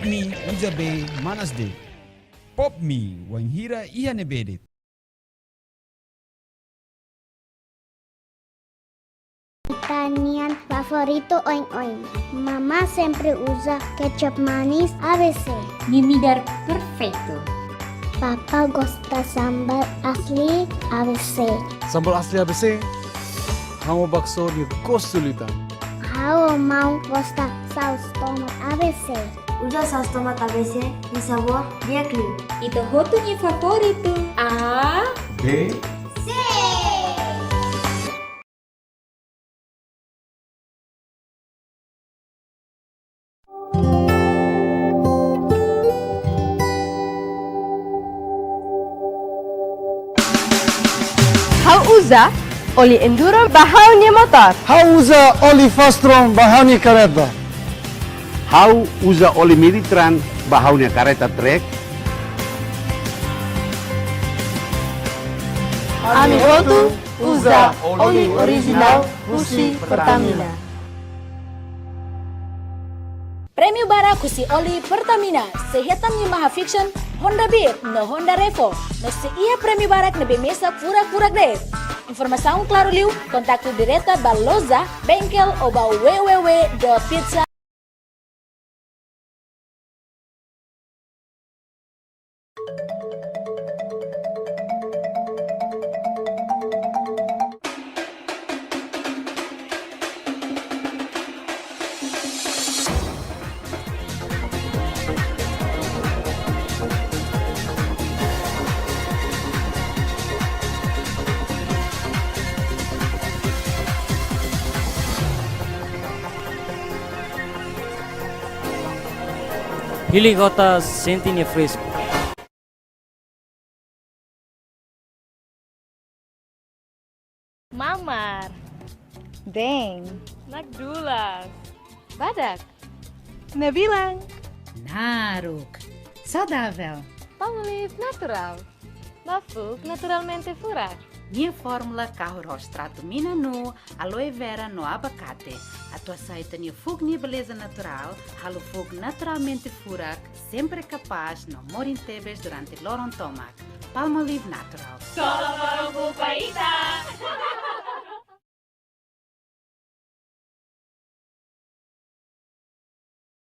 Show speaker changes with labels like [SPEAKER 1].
[SPEAKER 1] mi ujabe manasde. Pop mi wanghira ihane bedet.
[SPEAKER 2] Pertanian favorito oing-oing. Mamá siempre usa ketchup manis ABC.
[SPEAKER 3] Mimidar perfecto.
[SPEAKER 2] Papa gusta sambal asli ABC.
[SPEAKER 4] Sambal asli ABC, kamu bakso di kesulitan.
[SPEAKER 2] How mau gusta saus tomat ABC.
[SPEAKER 5] Usa saus tomat ABC di sabor dia clean.
[SPEAKER 3] Ito hotunya favorito. A.
[SPEAKER 1] B.
[SPEAKER 6] How usa oli enduro bahaunya motor.
[SPEAKER 4] How usa oli fastron bahani kereta?
[SPEAKER 7] How usa oli militran bahaunya kereta trek?
[SPEAKER 6] Amigotu usa oli original Husi Pertamina.
[SPEAKER 8] Prêmio Bara kusi oli Pertamina, sehitam ni Maha Fiction, Honda Beat, no Honda Revo, no se ia Prêmio Barak nebe mesa furak-furak deh. Informação claro liu, kontaktu direta Baloza, bengkel oba www.pizza.
[SPEAKER 9] Hili gota sentinha fresco.
[SPEAKER 10] Mamar,
[SPEAKER 6] Deng,
[SPEAKER 10] nagdulas, badak,
[SPEAKER 6] Nabilang,
[SPEAKER 3] Naruk. Saudável.
[SPEAKER 10] palmolive natural, mafug naturalmente furar.
[SPEAKER 11] Minha fórmula carro rostrato mina no aloe vera no abacate. A tua saita ni fug ni beleza natural, halo fug naturalmente furak, sempre capaz no morin tebes durante loron tomac. Palmolive natural.
[SPEAKER 10] Solo para o